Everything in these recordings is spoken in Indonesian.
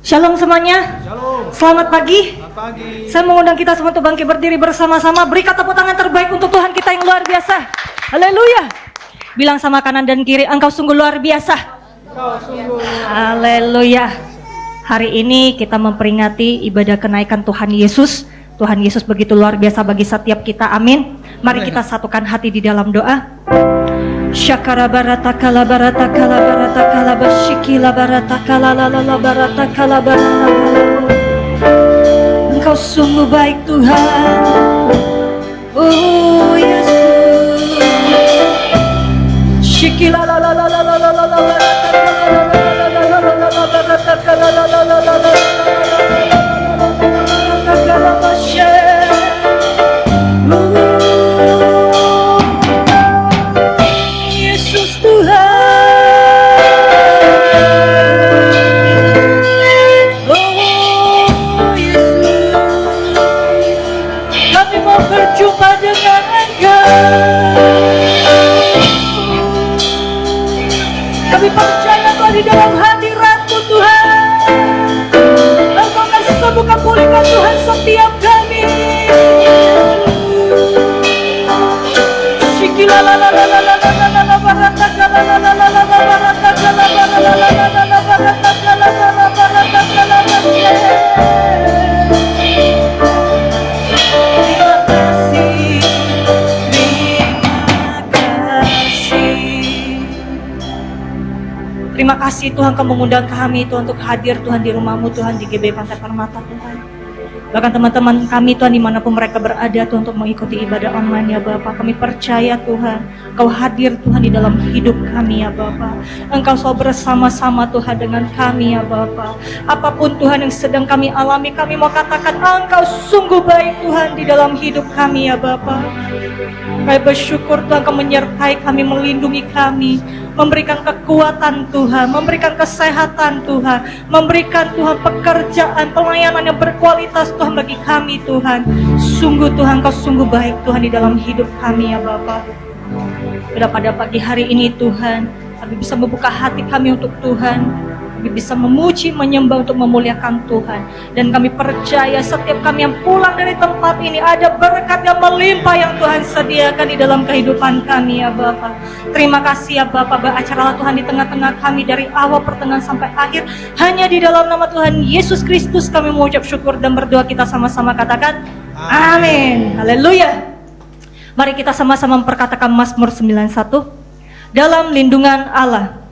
Shalom semuanya. Shalom. Selamat pagi. Selamat pagi. Saya mengundang kita semua untuk bangkit berdiri bersama-sama. Berikan tepuk tangan terbaik untuk Tuhan kita yang luar biasa. Haleluya. Bilang sama kanan dan kiri, engkau sungguh luar biasa. Engkau sungguh. Haleluya. Hari ini kita memperingati ibadah kenaikan Tuhan Yesus. Tuhan Yesus begitu luar biasa bagi setiap kita. Amin. Mari kita satukan hati di dalam doa. Syakara barata kala barata kala barata kala basyikila barata kala lalala barata kala barata kala. Engkau sungguh baik Tuhan. Oh Yesus. Syikila lalala lalala barata kala lalala kala basye. Berjumpa dengan Engkau. Kami percaya Tuhan di dalam hadirat-Mu Tuhan. Engkau akan sembuhkan pulihkan Tuhan setiap kami. Shikila la la la la la la la la barata la la la la la barata la la la la la la barata la la la barata la la la. Terima kasih Tuhan, Kau mengundang kami Tuhan untuk hadir Tuhan di rumah-Mu Tuhan, di GB Pantai Permata Tuhan. Bahkan teman-teman kami Tuhan dimanapun mereka berada Tuhan untuk mengikuti ibadah online ya Bapak. Kami percaya Tuhan, Kau hadir Tuhan di dalam hidup kami ya Bapak. Engkau selalu bersama-sama Tuhan dengan kami ya Bapak. Apapun Tuhan yang sedang kami alami, kami mau katakan Engkau sungguh baik Tuhan di dalam hidup kami ya Bapak. Kami bersyukur Tuhan Kau menyertai kami, melindungi kami, memberikan kekuatan Tuhan, memberikan kesehatan Tuhan, memberikan Tuhan pekerjaan, pelayanan yang berkualitas Tuhan bagi kami Tuhan. Sungguh Tuhan Kau sungguh baik Tuhan di dalam hidup kami ya Bapa. Pada pagi hari ini Tuhan, kami bisa membuka hati kami untuk Tuhan. Kami bisa memuji, menyembah untuk memuliakan Tuhan. Dan kami percaya setiap kami yang pulang dari tempat ini ada berkat yang melimpah yang Tuhan sediakan di dalam kehidupan kami ya Bapak. Terima kasih ya Bapak, beracaralah Tuhan di tengah-tengah kami dari awal pertengahan sampai akhir. Hanya di dalam nama Tuhan Yesus Kristus kami mengucap syukur dan berdoa, kita sama-sama katakan amin. Haleluya. Mari kita sama-sama memperkatakan Mazmur 91. Dalam lindungan Allah,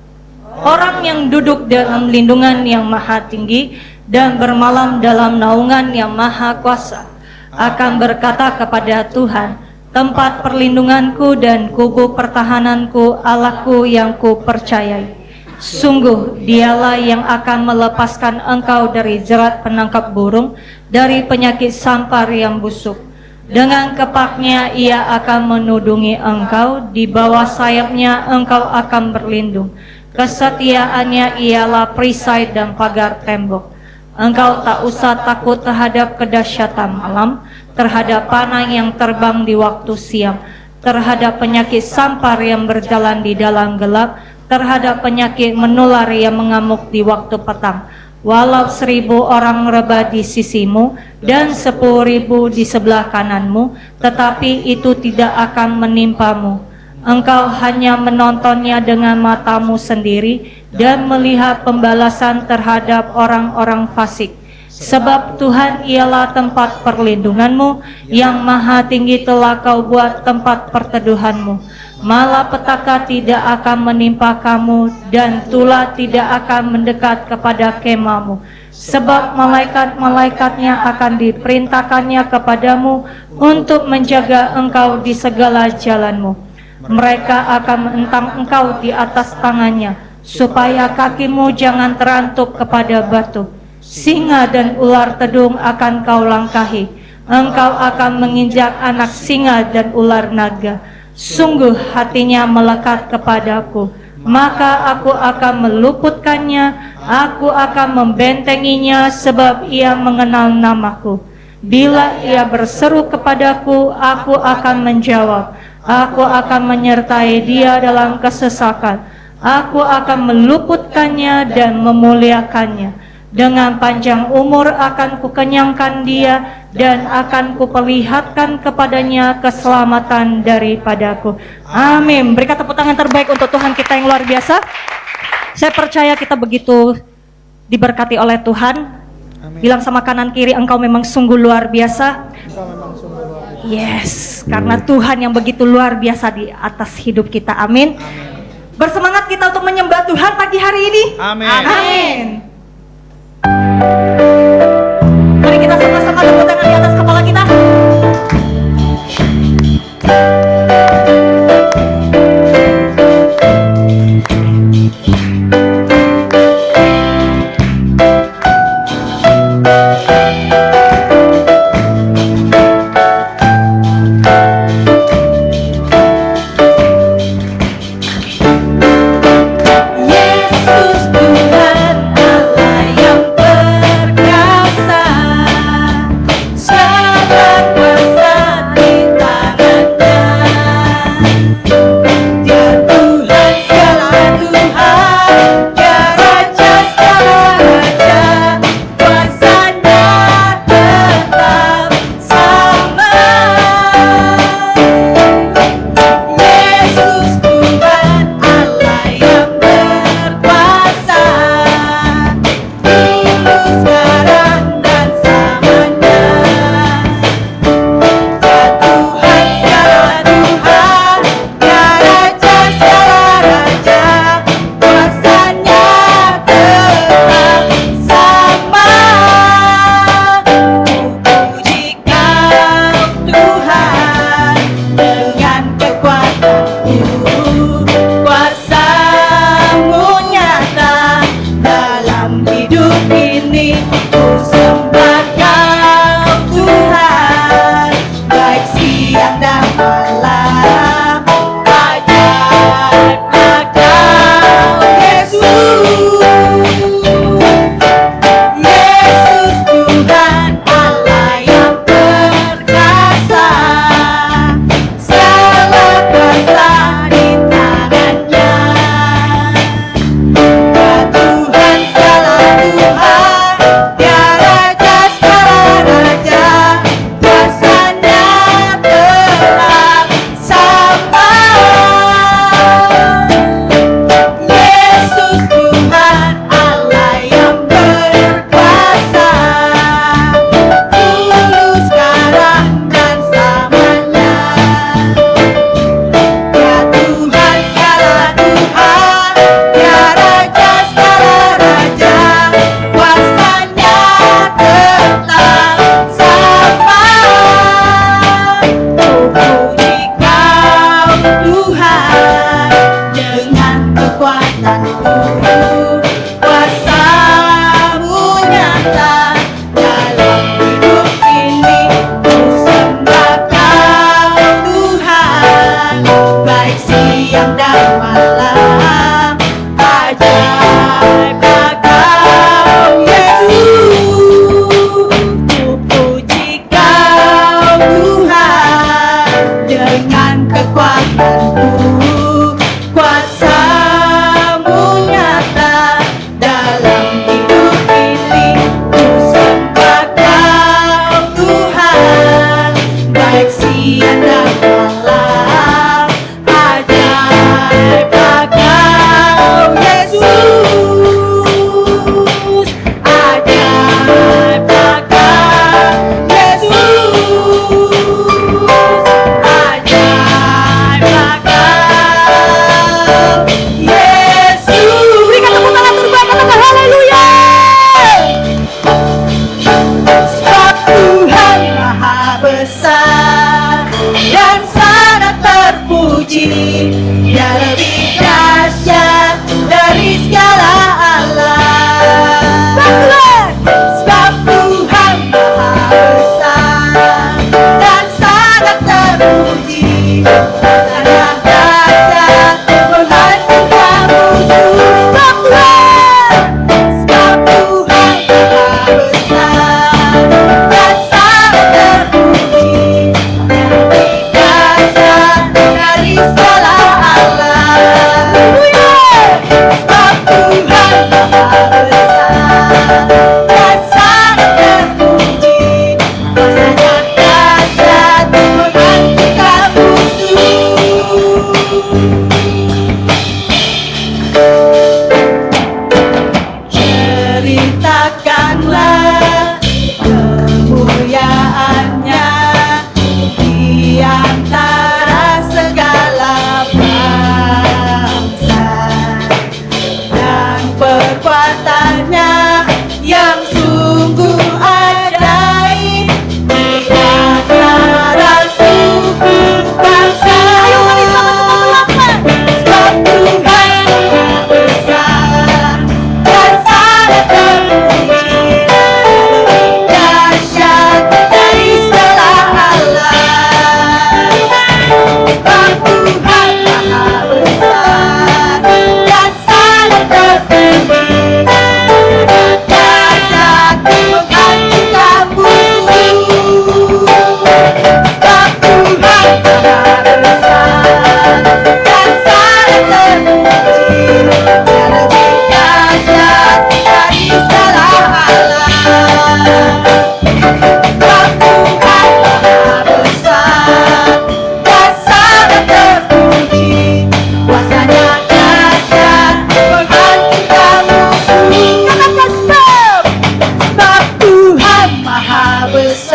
orang yang duduk dalam lindungan yang maha tinggi dan bermalam dalam naungan yang maha kuasa akan berkata kepada Tuhan, tempat perlindunganku dan kubu pertahananku, Allahku yang ku percayai. Sungguh dialah yang akan melepaskan engkau dari jerat penangkap burung, dari penyakit sampar yang busuk. Dengan kepaknya ia akan menudungi engkau, di bawah sayapnya engkau akan berlindung. Kesetiaannya ialah perisai dan pagar tembok. Engkau tak usah takut terhadap kedahsyatan malam, terhadap panah yang terbang di waktu siang, terhadap penyakit sampar yang berjalan di dalam gelap, terhadap penyakit menular yang mengamuk di waktu petang. Walau 1000 orang rebah di sisimu dan 10.000 di sebelah kananmu, tetapi itu tidak akan menimpamu. Engkau hanya menontonnya dengan matamu sendiri dan melihat pembalasan terhadap orang-orang fasik. Sebab Tuhan ialah tempat perlindunganmu, yang maha tinggi telah kau buat tempat perteduhanmu. Malapetaka tidak akan menimpa kamu, dan tulah tidak akan mendekat kepada kemahmu. Sebab malaikat-malaikatnya akan diperintahkannya kepadamu untuk menjaga engkau di segala jalanmu. Mereka akan menentang engkau di atas tangannya, supaya kakimu jangan terantuk kepada batu. Singa dan ular tedung akan kau langkahi. Engkau akan menginjak anak singa dan ular naga. Sungguh hatinya melekat kepadaku, maka aku akan meluputkannya, aku akan membentenginya, sebab ia mengenal namaku. Bila ia berseru kepadaku, aku akan menjawab. Aku akan menyertai dia dalam kesesakan. Aku akan meluputkannya dan memuliakannya. Dengan panjang umur akan kukenyangkan dia, dan akan kuperlihatkan kepadanya keselamatan daripadaku. Amin. Berikan tepuk tangan terbaik untuk Tuhan kita yang luar biasa. Saya percaya kita begitu diberkati oleh Tuhan. Amin. Bilang sama kanan kiri, engkau memang sungguh luar biasa. Engkau memang sungguh luar biasa. Yes, karena Tuhan yang begitu luar biasa di atas hidup kita. Amin. Bersemangat kita untuk menyembah Tuhan pagi hari ini. Amin. Amin. Mari kita sama-sama tepuk tangan di atas kepala kita. Yesus Tuhan Allah yang perkasa.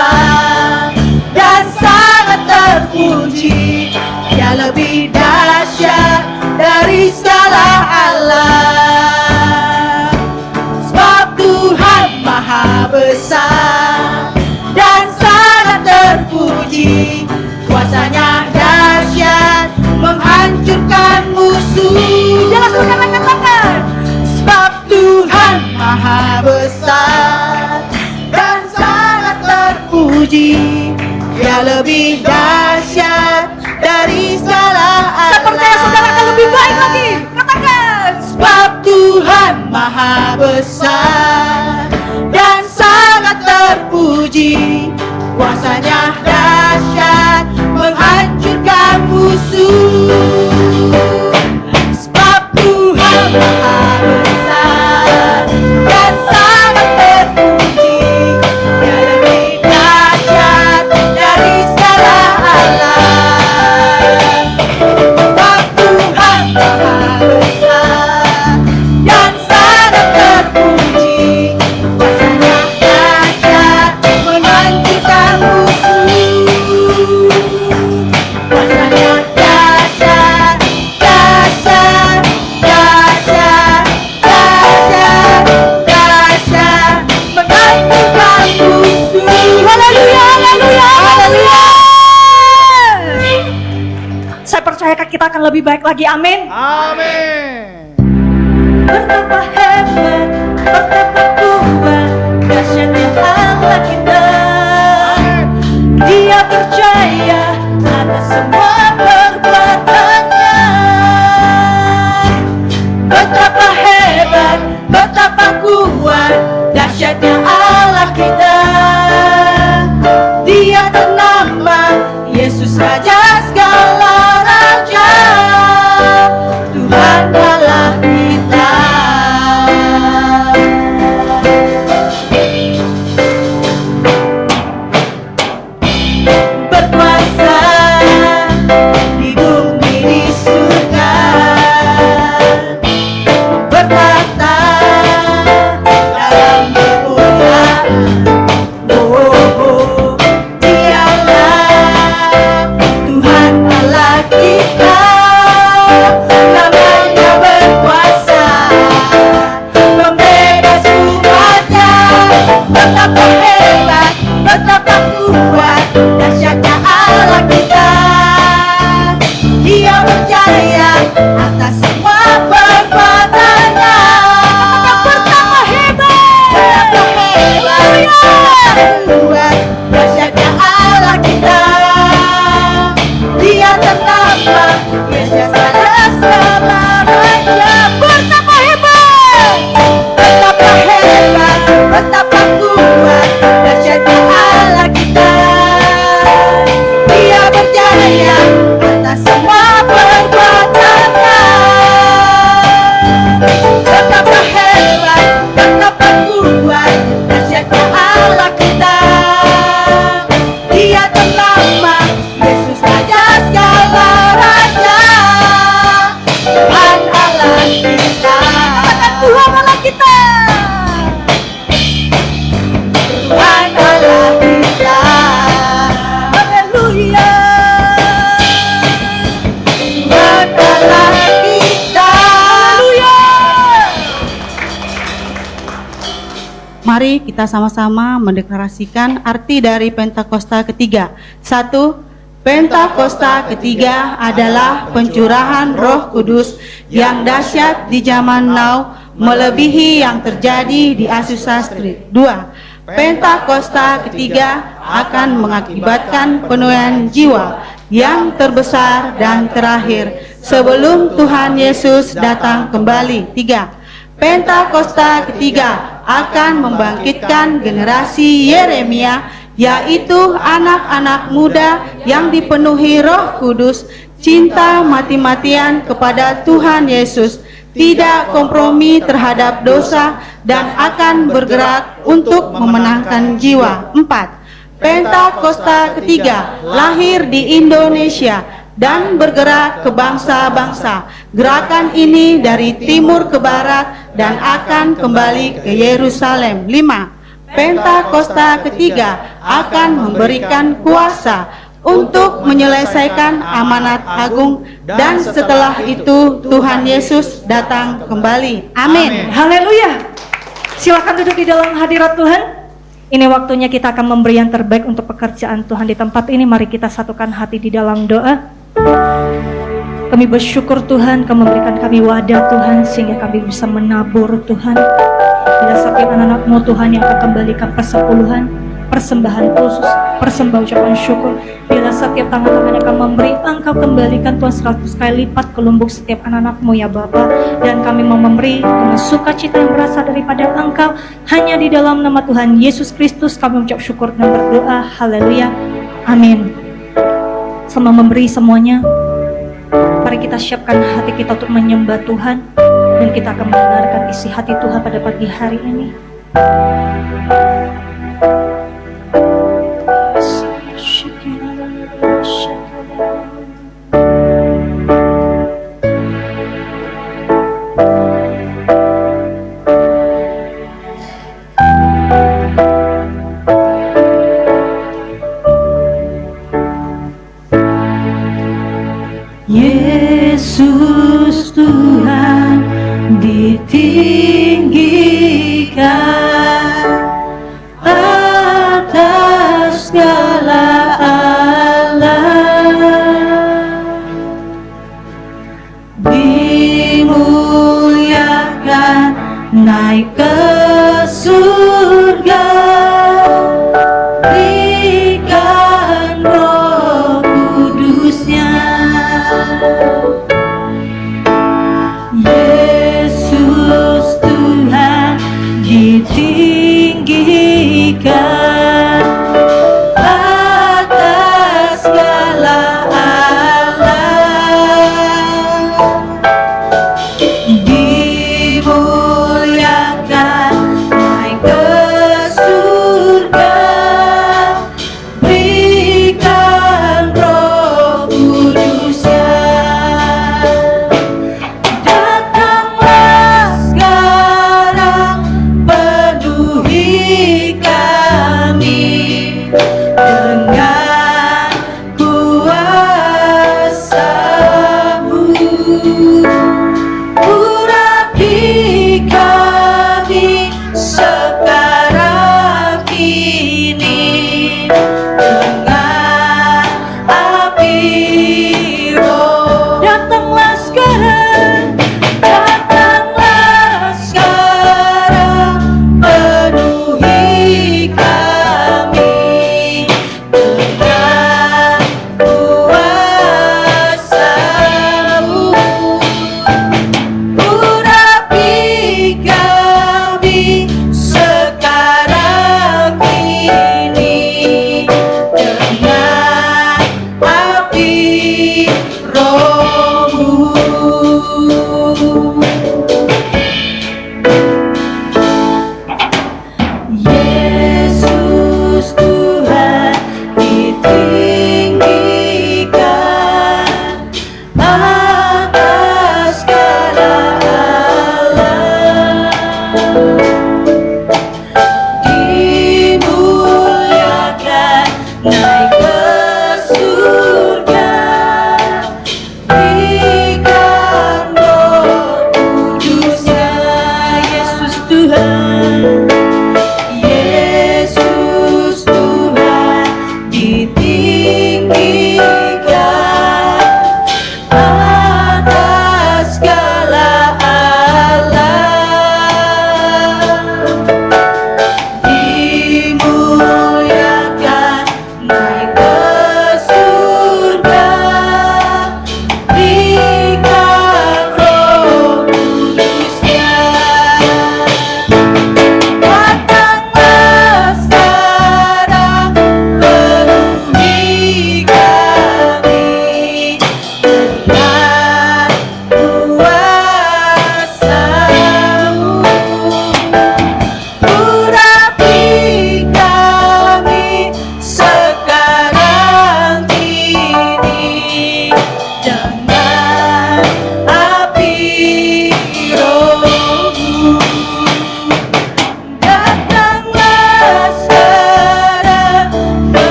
besar dan sangat terpuji. Dia lebih dahsyat dari segala alam. Sebab Tuhan maha besar dan sangat terpuji. Kuasanya dahsyat menghancurkan musuh. Jelas saudara katakan. Sebab Tuhan maha besar dan sangat terpuji. Dia lebih dahsyat dari segala alam. Saya percaya saudara akan lebih baik lagi. Katakan. Sebab Tuhan maha besar dan sangat terpuji. Kuasanya dahsyat menghancurkan musuh. Sebab Tuhan maha besar dan sangat terpuji. Dia lebih dahsyat dari segala alam. Sebab Tuhan maha besar dan sangat terpuji. Kuasanya dahsyat menghancurkan musuh. Kuasanya dahsyat, dahsyat, dahsyat, dahsyat, dahsyat menghancurkan musuh. Haleluya, haleluya, haleluya. Saya percaya kita akan lebih baik lagi. Amin. Amin. Betapa hebat, betapa kuat, dahsyatnya Allah kita. Dia percaya atas semua perbuatannya. Betapa hebat, betapa kuat, dahsyatnya Allah kita. Dia ternama, Yesus Raja segala raja, Tuhan Allah kita. Berkuasa di bumi di surga, bertata dalam kemuliaan. Oh, dialah Tuhan Allah kita, namanya berkuasa membebas umatnya. Betapa hebat, betapa kuat, dahsyatnya Allah kita. Dia percaya atas semua perbuatannya. Betapa hebat, betapa hebat, kuat, dahsyatnya Allah kita. Dia ternama, Yesus Raja segala raja. Betapa hebat, betapa hebat, betapa kuat, dahsyatnya Allah kita. Dia percaya atas semua perbuatannya. Betapa hebat, betapa kuat, dahsyatnya Allah kita. Dia ternama, Yesus Raja segala raja, Tuhan Allah kita. Tuhan Allah kita. Tuhan Allah kita. Haleluya. Tuhan Allah kita. Haleluya. Mari kita sama-sama mendeklarasikan arti dari Pentakosta ketiga. 1. Pentakosta ketiga adalah pencurahan Roh Kudus yang dahsyat di zaman now, melebihi yang terjadi di Azusa Street. 2. Pentakosta ketiga akan mengakibatkan penuaian jiwa yang terbesar dan terakhir sebelum Tuhan Yesus datang kembali. 3. Pentakosta ketiga akan membangkitkan generasi Yeremia, yaitu anak-anak muda yang dipenuhi Roh Kudus, cinta mati-matian kepada Tuhan Yesus, tidak kompromi terhadap dosa, dan akan bergerak untuk memenangkan jiwa. 4. Pentakosta ketiga lahir di Indonesia dan bergerak ke bangsa-bangsa. Gerakan ini dari timur ke barat dan akan kembali ke Yerusalem. 5. Pentakosta ketiga akan memberikan kuasa untuk menyelesaikan amanat agung, dan setelah itu Tuhan Yesus datang kembali. Amin. Haleluya. Silakan duduk di dalam hadirat Tuhan. Ini waktunya kita akan memberi yang terbaik untuk pekerjaan Tuhan di tempat ini. Mari kita satukan hati di dalam doa. Kami bersyukur Tuhan, Kau memberikan kami wadah Tuhan, sehingga kami bisa menabur Tuhan. Bila setiap anak-anak-Mu Tuhan yang akan kembalikan persepuluhan, persembahan khusus, persembahan ucapan syukur. Bila setiap tangan-tangan yang akan memberi, Engkau kembalikan Tuhan 100 kali lipat ke lumbuk setiap anak-anak-Mu ya Bapa. Dan kami mau memberi dengan sukacita yang berasal daripada Engkau. Hanya di dalam nama Tuhan Yesus Kristus kami mengucap syukur dan berdoa. Haleluya. Amin. Sama memberi semuanya, mari kita siapkan hati kita untuk menyembah Tuhan, dan kita akan mendengarkan isi hati Tuhan pada pagi hari ini. Yesus Tuhan ditinggikan atas segala alam, dimuliakan naik ke surga, berikan Roh Kudusnya. Yesus Tuhan ditinggikan atas segala alam, dimuliakan naik ke surga, berikan Roh Kudusnya. Datanglah sekarang, penuhi kami dengan kuasa-Mu. Urapi kami sekarang ini dengan api Roh. Datanglah sekarang, datanglah sekarang, penuhi kami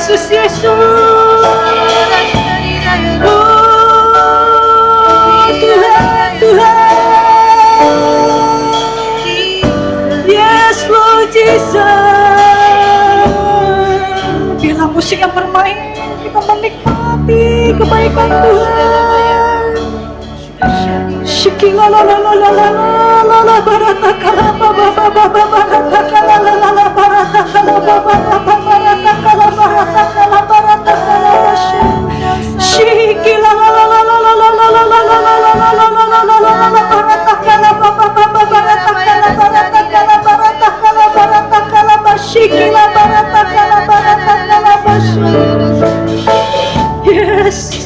Yesus, Yesus. Oh, Tuhan, Tuhan. Yes, Lord Jesus. Bila musik yang bermain, kita menikmati kebaikan Tuhan. Shikila la la la la la la la barata kala baba baba barata kala la la la barata kala baba baba barata kala barata kala barata kala shikila la la la la la la la la la la la la la la la la barata kala baba baba barata kala barata kala barata kala barata kala shikila barata kala barata kala yes.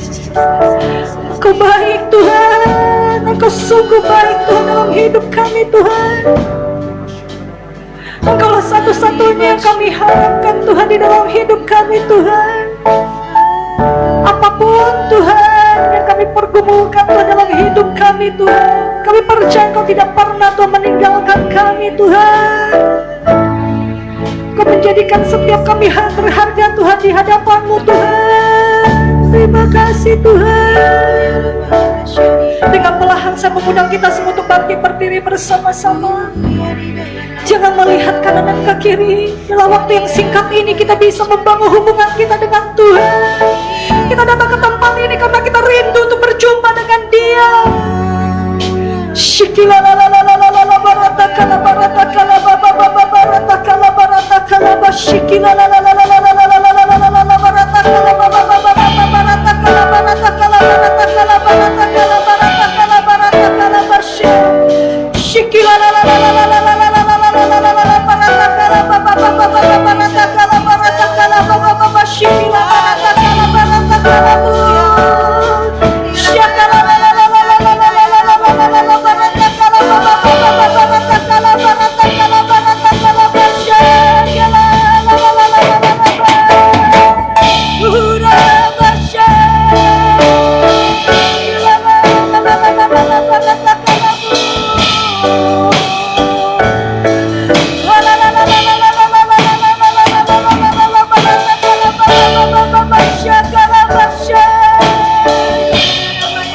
Engkau baik Tuhan, Engkau sungguh baik Tuhan dalam hidup kami Tuhan. Engkaulah satu-satunya yang kami harapkan Tuhan di dalam hidup kami Tuhan. Apapun Tuhan yang kami pergumulkan Tuhan dalam hidup kami Tuhan, kami percaya Engkau tidak pernah Tuhan meninggalkan kami Tuhan. Engkau menjadikan setiap kami berharga Tuhan di hadapan-Mu Tuhan. Terima kasih Tuhan. Dengan perlahan saya mengundang kita semua untuk bangkit berdiri bersama-sama. Jangan melihat kanan dan ke kiri. Dalam waktu yang singkat ini kita bisa membangun hubungan kita dengan Tuhan. Kita datang ke tempat ini karena kita rindu untuk berjumpa dengan Dia. Shikila la la la la la la la barata kala barata kala baba baba barata kala barata kala bashikila la la la la la la la la la la la barata kala baba baba barata kala barata kala barata kala barata kala barata kala barata kala bashi shikila la la la la la la la la la la la la la barata kala baba baba barata kala barata kala baba baba shikila barata kala barata kala bu shakala la la la la la la la la la la la barata kala baba baba barata kala barata kala barata kala bashi la la la la la la ura bashi la la la la la la la barata kala bu la la la la la la la la la la barata kala baba baba bashi kala bashi.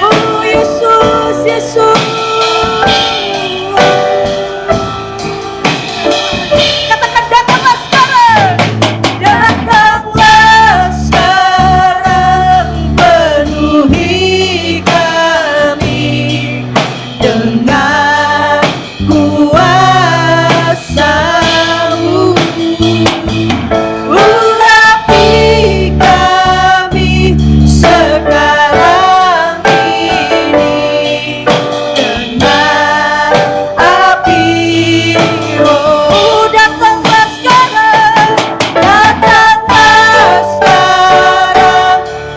Oh Yesus, Yesus. Katakan datanglah sekarang. Datanglah sekarang, penuhi kami dengan kuasa-Mu. Urapi kami sekarang ini dengan api Roh. Datanglah sekarang,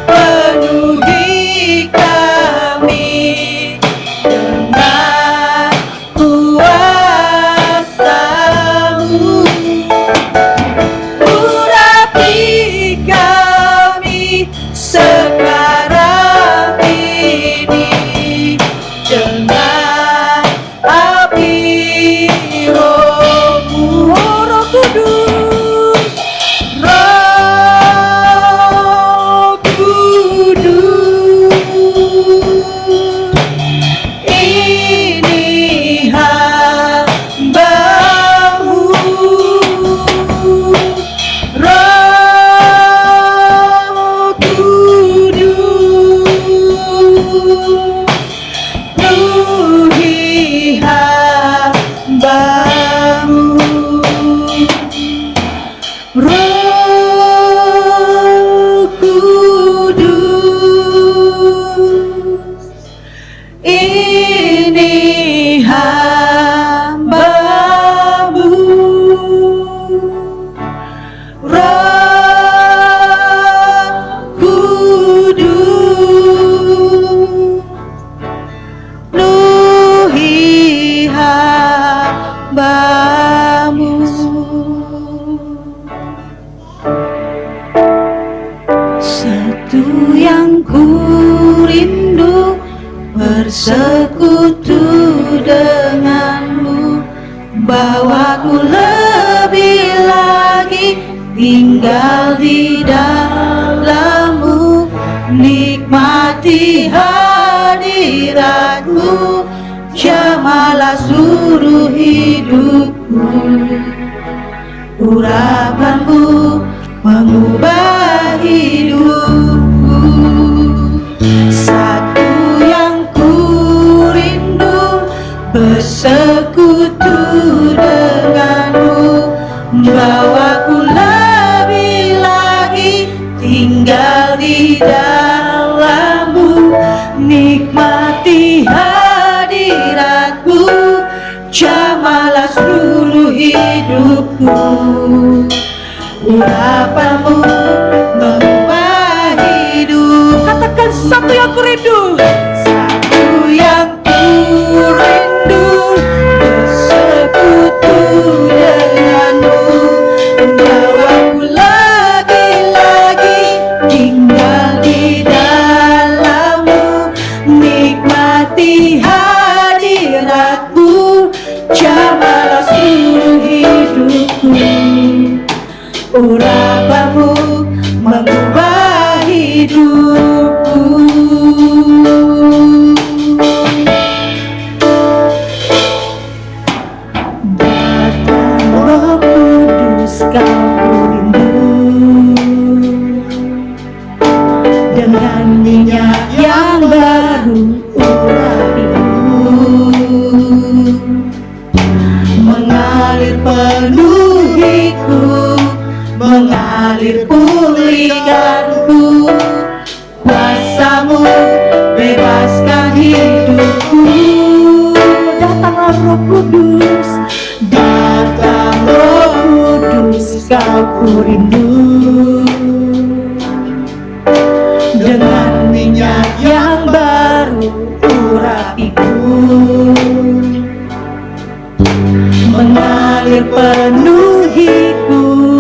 penuhi kami dengan kuasa-Mu. Urapi kami sekarang ini dengan api Roh-Mu. Oh, Roh Kudus, Roh Kudus, ini hamba-Mu. Roh Kudus, penuhi hamba-Mu. Roh Kudus, ini hamba-Mu. Roh Kudus, penuhi hamba-Mu. Satu yang ku rindu bersekutu denganmu, bawaku lebih lagi tinggal di dalam hadirat-Mu, jamalah seluruh hidupku. Urapan-Mu mengubah hidupku. Satu yang ku rindu, bersekutu denganmu, bawaku lebih lagi tinggal di dalammu, nikmati hadiratmu, jamalah seluruh hidupku. Urapanmu mengubah hidup. Katakan satu yang ku rindu, satu yang ku rindu, bersekutu denganmu, bawaku lagi-lagi tinggal di dalammu, nikmati hadiratmu, jamalah seluruh hidupku. Urapanmu mengubah hidupku. Datang Roh Kudus, Kau rindu, dengan minyak yang baru urapiku, mengalir penuhiku, mengalir pulihkanku. Kuasa-Mu bebaskan hidupku. Datanglah Roh Kudus, datang Roh Kudus, Kau ku rindu, dengan minyak yang baru urapiku, mengalir penuhiku,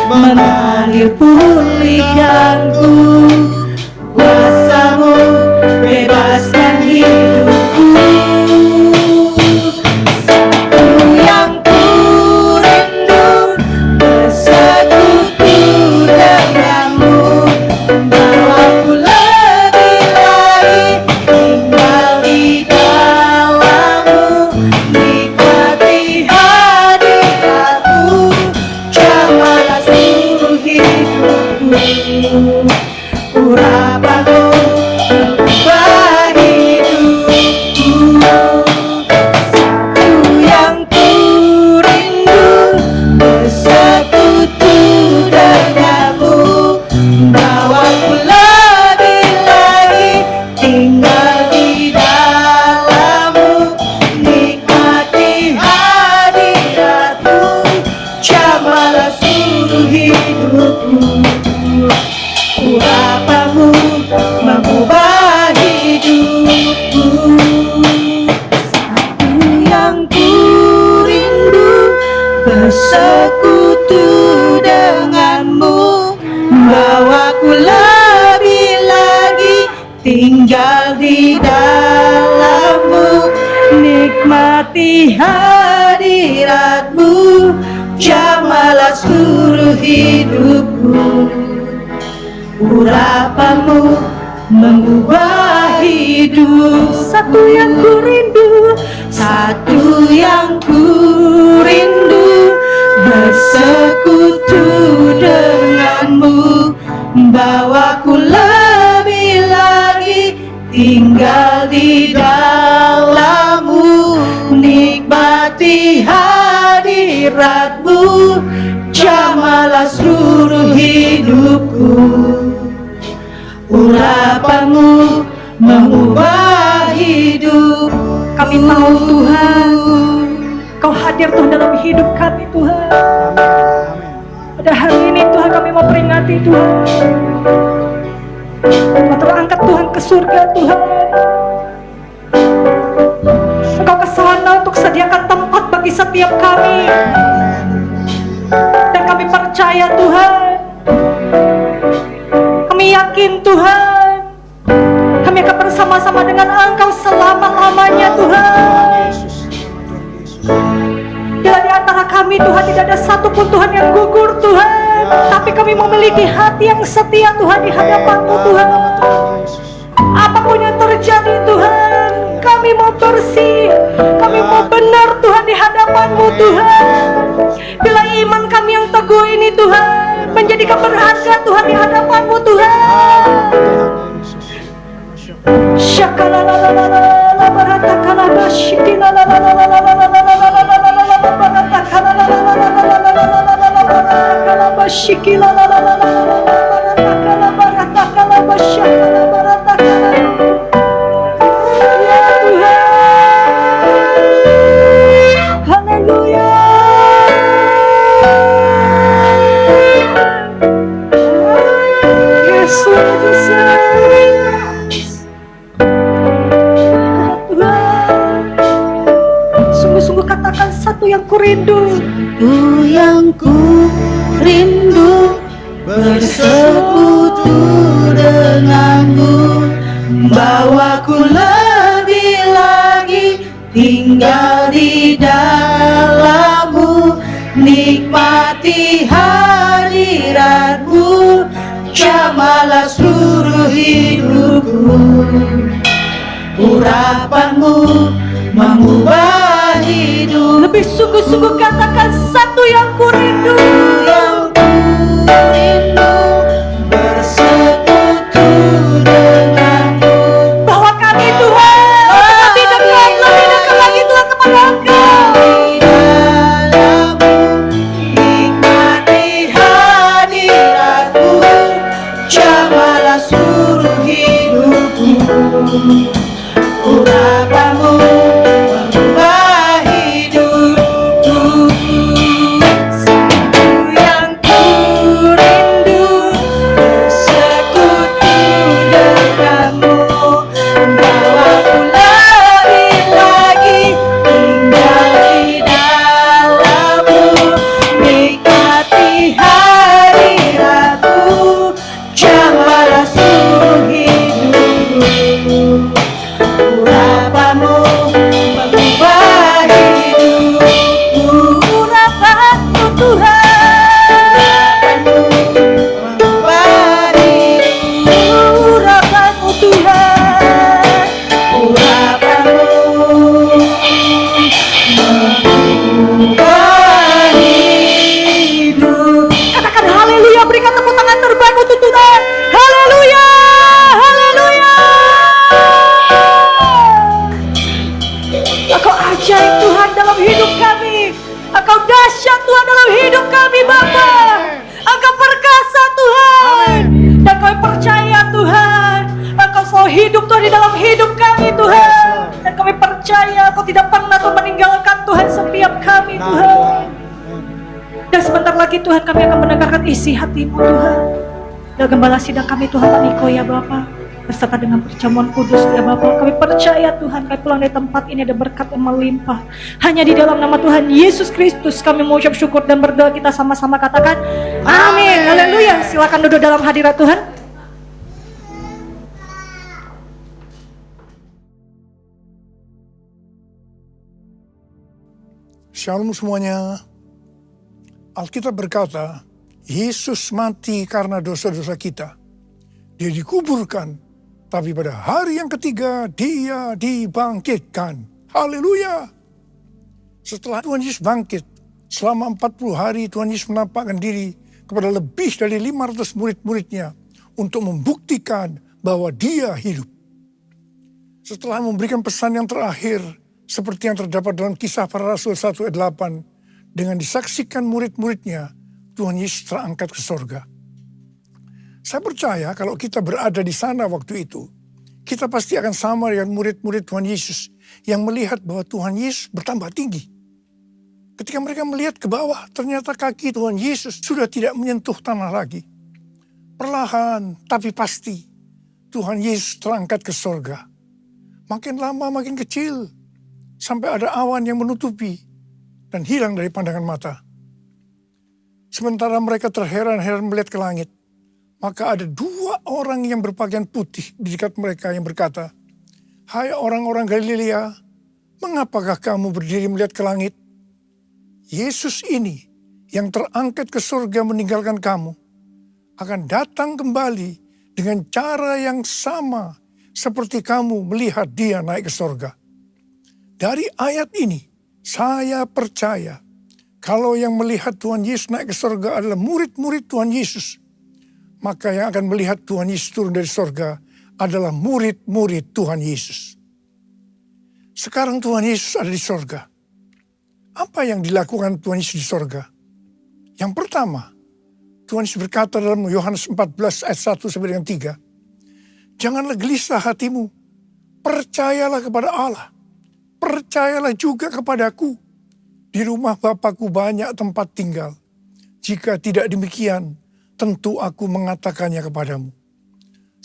mengalir pulihkanku. Kuasa-Mu bebaskan hidupku. Satu yang ku rindu, bersekutu denganmu, bawaku lebih lagi tinggal di dalammu, nikmati hadiratmu, jamalah seluruh hidupku. Urapanmu mengubah hidupku. Satu yang ku rindu, bersekutu denganmu, bawaku lebih lagi tinggal di dalammu, nikmati hadiratmu, jamalah seluruh hidupku. Urapanmu mengubah hidupku. Satu yang ku rindu, bersekutu denganmu, bawaku lebih lagi tinggal di dalammu, nikmati hadiratmu, jamalah seluruh hidupku. Urapanmu mengubah hidup. Satu yang ku rindu, satu yang ku rindu, bersekutu denganmu, bawaku lebih lagi tinggal di dalammu, nikmati hadiratmu, jamalah seluruh hidupku. Urapanmu mengubah hidup. Kami tahu Tuhan, Kau hadir Tuhan dalam hidup kami Tuhan. Pada hari ini Tuhan kami mau peringati Tuhan, Kau terangkat Tuhan ke surga Tuhan. Engkau ke sana untuk sediakan tempat bagi setiap kami. Dan kami percaya Tuhan, kami yakin Tuhan, kami akan bersama-sama dengan Engkau selama-lamanya Tuhan. Bila di antara kami Tuhan tidak ada satupun Tuhan yang gugur Tuhan, tapi kami memiliki hati yang setia Tuhan di hadapan-Mu Tuhan. Apapun yang terjadi Tuhan, Kami mau bersih, kami mau benar Tuhan di hadapan-Mu Tuhan. Bila iman kami yang teguh ini Tuhan menjadikan berharga Tuhan di hadapan-Mu Tuhan. Shakalalalala baratakala Haleluya. Yesus. Sungguh-sungguh katakan satu yang kurindu. Satu yang ku rindu bersekutu denganmu, bawaku lebih lagi tinggal di dalammu, nikmati hadiratmu, jamalah seluruh hidupku. Urapanmu mengubah hidup. Lebih sungguh-sungguh katakan satu yang kurindu. Yang ku rindu bersekutu denganmu, Bahwa kami Tuhan lebih dekat lagi Tuhan kepada Engkau. di dalammu, nikmati hadiratmu, jamalah seluruh hidupku. Urapanmu mengubah hidupku. Satu yang ku rindu bersekutu denganmu, bawaku lebih lagi tinggal di dalammu, nikmati hadiratmu, jamalah seluruh hidupku. Urapanmu mengubah hidupku. Urapan-Mu Tuhan. Mengubah hidupku. Urapan-Mu Tuhan. Urapanmu mengubah hidup. Katakan haleluya, berikan tepuk tangan terbaik untuk Tuhan. Haleluya, haleluya. Engkau ajaib Tuhan dalam hidup kami. Engkau dahsyat Tuhan dalam hidup kami Bapa. Engkau perkasa Tuhan. Dan kami percaya Tuhan, Engkau selalu hidup Tuhan di dalam hidup kami Tuhan. Dan kami percaya Engkau tidak pernah Tuhan meninggalkan Tuhan setiap kami Tuhan. Dan sebentar lagi Tuhan kami akan mendengarkan isi hati-Mu Tuhan. Dan gembala sidang kami Tuhan Pak Niko ya Bapak, beserta dengan perjamuan kudus ya Bapak. Kami percaya Tuhan kami pulang dari tempat ini ada berkat yang melimpah. Hanya di dalam nama Tuhan Yesus Kristus kami mengucap syukur dan berdoa, kita sama-sama katakan amin. Haleluya. Silakan duduk dalam hadirat Tuhan. Shalom semuanya. Alkitab berkata, Yesus mati karena dosa-dosa kita. Dia dikuburkan, tapi pada hari yang ketiga dia dibangkitkan. Haleluya. Setelah Tuhan Yesus bangkit, selama 40 hari Tuhan Yesus menampakkan diri kepada lebih dari 500 murid-muridnya untuk membuktikan bahwa dia hidup. Setelah memberikan pesan yang terakhir, seperti yang terdapat dalam Kisah Para Rasul 1 ayat 8, dengan disaksikan murid-muridnya, Tuhan Yesus terangkat ke sorga. Saya percaya kalau kita berada di sana waktu itu, kita pasti akan sama dengan murid-murid Tuhan Yesus yang melihat bahwa Tuhan Yesus bertambah tinggi. Ketika mereka melihat ke bawah, ternyata kaki Tuhan Yesus sudah tidak menyentuh tanah lagi. Perlahan tapi pasti, Tuhan Yesus terangkat ke sorga. Makin lama makin kecil, sampai ada awan yang menutupi dan hilang dari pandangan mata. Sementara mereka terheran-heran melihat ke langit, maka ada 2 orang yang berpakaian putih di dekat mereka yang berkata, "Hai orang-orang Galilea, mengapakah kamu berdiri melihat ke langit? Yesus ini yang terangkat ke surga meninggalkan kamu, akan datang kembali dengan cara yang sama seperti kamu melihat dia naik ke surga." Dari ayat ini, saya percaya kalau yang melihat Tuhan Yesus naik ke surga adalah murid-murid Tuhan Yesus, maka yang akan melihat Tuhan Yesus turun dari surga adalah murid-murid Tuhan Yesus. Sekarang Tuhan Yesus ada di surga. Apa yang dilakukan Tuhan Yesus di surga? Yang pertama, Tuhan Yesus berkata dalam Yohanes 14 ayat 1 sampai dengan 3, janganlah gelisah hatimu, percayalah kepada Allah, percayalah juga kepadaku. Di rumah Bapa-Ku banyak tempat tinggal. Jika tidak demikian, tentu aku mengatakannya kepadamu.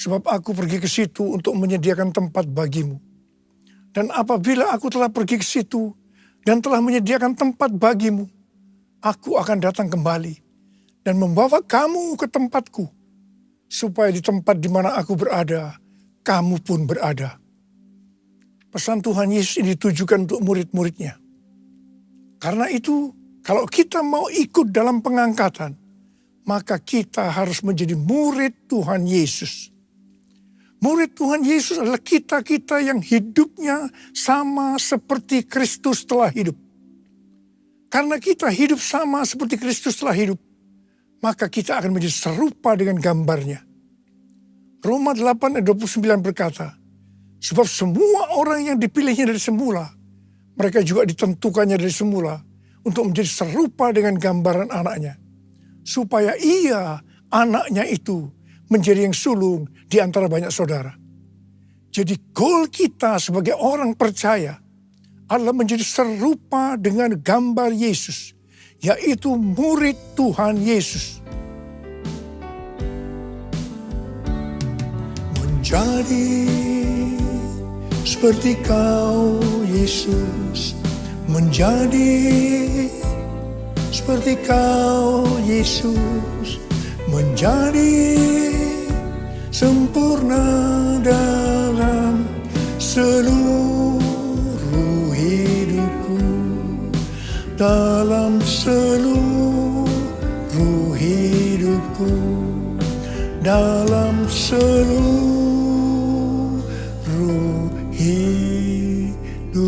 Sebab aku pergi ke situ untuk menyediakan tempat bagimu. Dan apabila aku telah pergi ke situ dan telah menyediakan tempat bagimu, aku akan datang kembali dan membawa kamu ke tempatku, supaya di tempat di mana aku berada, kamu pun berada. Pesan Tuhan Yesus ini ditujukan untuk murid-muridnya. Karena itu, kalau kita mau ikut dalam pengangkatan, maka kita harus menjadi murid Tuhan Yesus. Murid Tuhan Yesus adalah kita-kita yang hidupnya sama seperti Kristus telah hidup. Karena kita hidup sama seperti Kristus telah hidup, maka kita akan menjadi serupa dengan gambarnya. Roma 8 ayat 29 berkata, sebab semua orang yang dipilihnya dari semula, mereka juga ditentukannya dari semula untuk menjadi serupa dengan gambaran anaknya. Supaya ia, anaknya itu, menjadi yang sulung di antara banyak saudara. Jadi goal kita sebagai orang percaya adalah menjadi serupa dengan gambar Yesus, yaitu murid Tuhan Yesus. Menjadi seperti Kau Yesus, menjadi seperti Kau Yesus, menjadi sempurna dalam seluruh hidupku, dalam seluruh hidupku, dalam seluruh hidupku.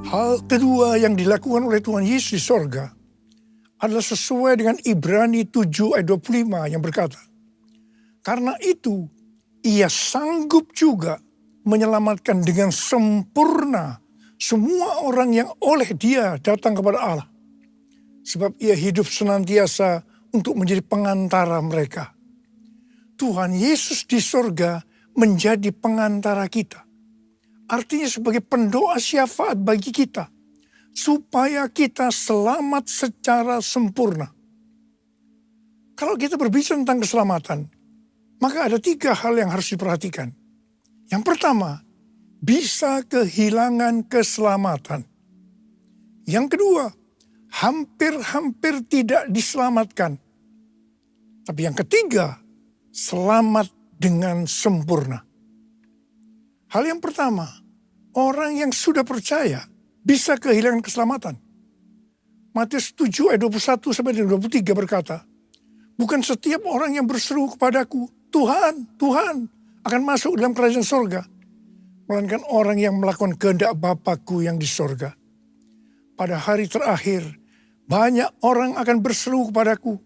Hal kedua yang dilakukan oleh Tuhan Yesus di sorga adalah sesuai dengan Ibrani 7 ayat 25 yang berkata, karena itu ia sanggup juga menyelamatkan dengan sempurna semua orang yang oleh dia datang kepada Allah. Sebab ia hidup senantiasa untuk menjadi pengantara mereka. Tuhan Yesus di sorga menjadi pengantara kita. Artinya sebagai pendoa syafaat bagi kita. Supaya kita selamat secara sempurna. Kalau kita berbicara tentang keselamatan, maka ada 3 hal yang harus diperhatikan. Yang pertama, bisa kehilangan keselamatan. Yang kedua, hampir-hampir tidak diselamatkan. Tapi yang ketiga, selamat dengan sempurna. Hal yang pertama, orang yang sudah percaya bisa kehilangan keselamatan. Matius 7 ayat 21 sampai 23 berkata, bukan setiap orang yang berseru kepadaku, Tuhan, Tuhan, akan masuk dalam kerajaan sorga, melainkan orang yang melakukan kehendak Bapa-Ku yang di sorga. Pada hari terakhir, banyak orang akan berseru kepadaku,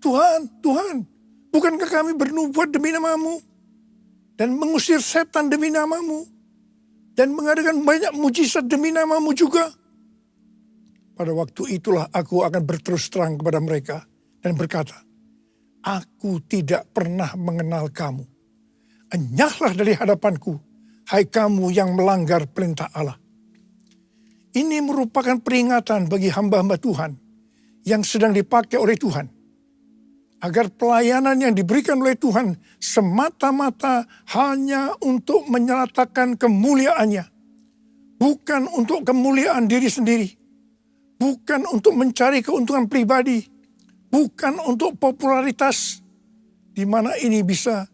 Tuhan, Tuhan, bukankah kami bernubuat demi namamu? Dan mengusir setan demi namamu? Dan mengadakan banyak mujizat demi namamu juga? Pada waktu itulah aku akan berterus terang kepada mereka dan berkata, aku tidak pernah mengenal kamu. Enyahlah dari hadapanku, hai kamu yang melanggar perintah Allah. Ini merupakan peringatan bagi hamba-hamba Tuhan yang sedang dipakai oleh Tuhan. Agar pelayanan yang diberikan oleh Tuhan semata-mata hanya untuk menyatakan kemuliaannya. Bukan untuk kemuliaan diri sendiri. Bukan untuk mencari keuntungan pribadi. Bukan untuk popularitas. Di mana ini bisa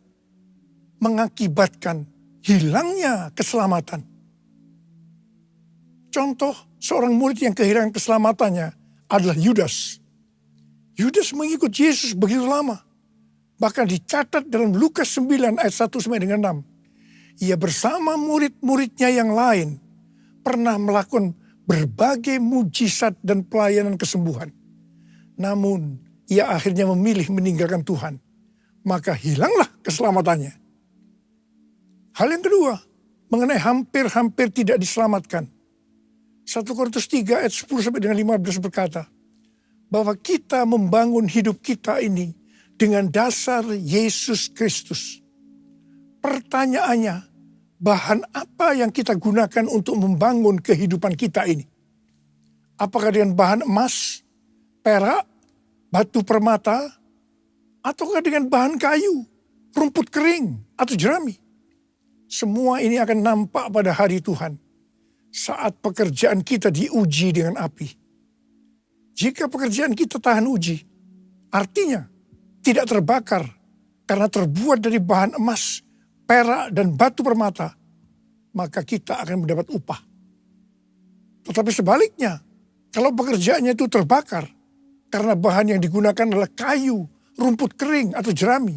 mengakibatkan hilangnya keselamatan. Contoh seorang murid yang kehilangan keselamatannya adalah Yudas. Yudas mengikut Yesus begitu lama. Bahkan dicatat dalam Lukas 9 ayat 1 sampai dengan 6. Ia bersama murid-muridnya yang lain pernah melakukan berbagai mujizat dan pelayanan kesembuhan. Namun ia akhirnya memilih meninggalkan Tuhan. Maka hilanglah keselamatannya. Hal yang kedua, mengenai hampir-hampir tidak diselamatkan. 1 Korintus 3 ayat 10 sampai dengan 15 berkata, bahwa kita membangun hidup kita ini dengan dasar Yesus Kristus. Pertanyaannya, bahan apa yang kita gunakan untuk membangun kehidupan kita ini? Apakah dengan bahan emas, perak, batu permata, ataukah dengan bahan kayu, rumput kering, atau jerami? Semua ini akan nampak pada hari Tuhan saat pekerjaan kita diuji dengan api. Jika pekerjaan kita tahan uji, artinya tidak terbakar karena terbuat dari bahan emas, perak, dan batu permata, maka kita akan mendapat upah. Tetapi sebaliknya, kalau pekerjaannya itu terbakar karena bahan yang digunakan adalah kayu, rumput kering, atau jerami,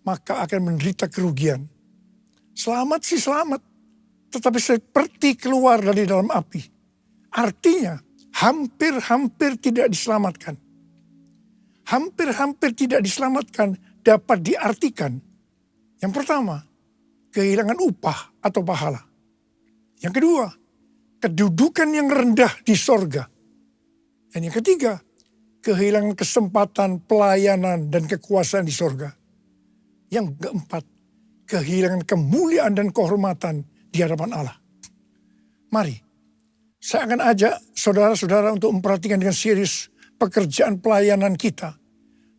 maka akan menderita kerugian. Selamat sih selamat, tetapi seperti keluar dari dalam api. Artinya, hampir-hampir tidak diselamatkan. Hampir-hampir tidak diselamatkan dapat diartikan. Yang pertama, kehilangan upah atau pahala. Yang kedua, kedudukan yang rendah di sorga. Dan yang ketiga, kehilangan kesempatan pelayanan dan kekuasaan di sorga. Yang keempat, kehilangan kemuliaan dan kehormatan di hadapan Allah. Mari, saya akan ajak saudara-saudara untuk memperhatikan dengan serius pekerjaan pelayanan kita,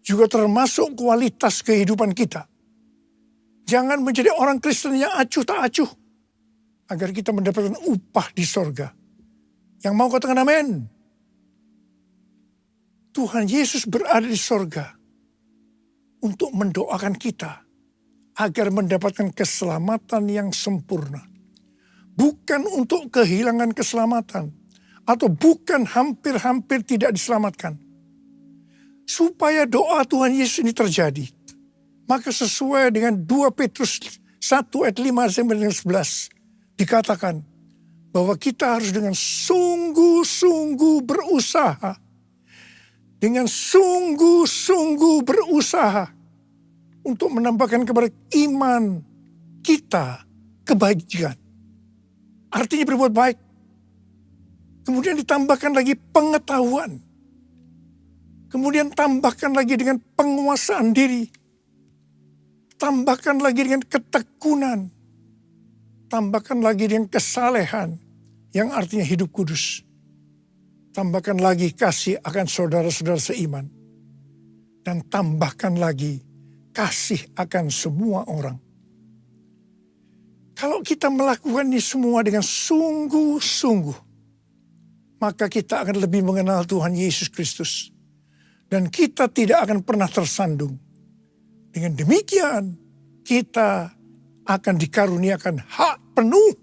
juga termasuk kualitas kehidupan kita. Jangan menjadi orang Kristen yang acuh tak acuh, agar kita mendapatkan upah di sorga. Yang mau katakan amin. Tuhan Yesus berada di sorga untuk mendoakan kita agar mendapatkan keselamatan yang sempurna. Bukan untuk kehilangan keselamatan, atau bukan hampir-hampir tidak diselamatkan. Supaya doa Tuhan Yesus ini terjadi, maka sesuai dengan 2 Petrus 1 ayat 5 sampai 11 dikatakan bahwa kita harus dengan sungguh-sungguh berusaha. Dengan sungguh-sungguh berusaha untuk menambahkan kepada iman kita kebajikan. Artinya berbuat baik. Kemudian ditambahkan lagi pengetahuan. Kemudian tambahkan lagi dengan penguasaan diri. Tambahkan lagi dengan ketekunan. Tambahkan lagi dengan kesalehan, yang artinya hidup kudus. Tambahkan lagi kasih akan saudara-saudara seiman. Dan tambahkan lagi kasih akan semua orang. Kalau kita melakukan ini semua dengan sungguh-sungguh, maka kita akan lebih mengenal Tuhan Yesus Kristus. Dan kita tidak akan pernah tersandung. Dengan demikian, kita akan dikaruniakan hak penuh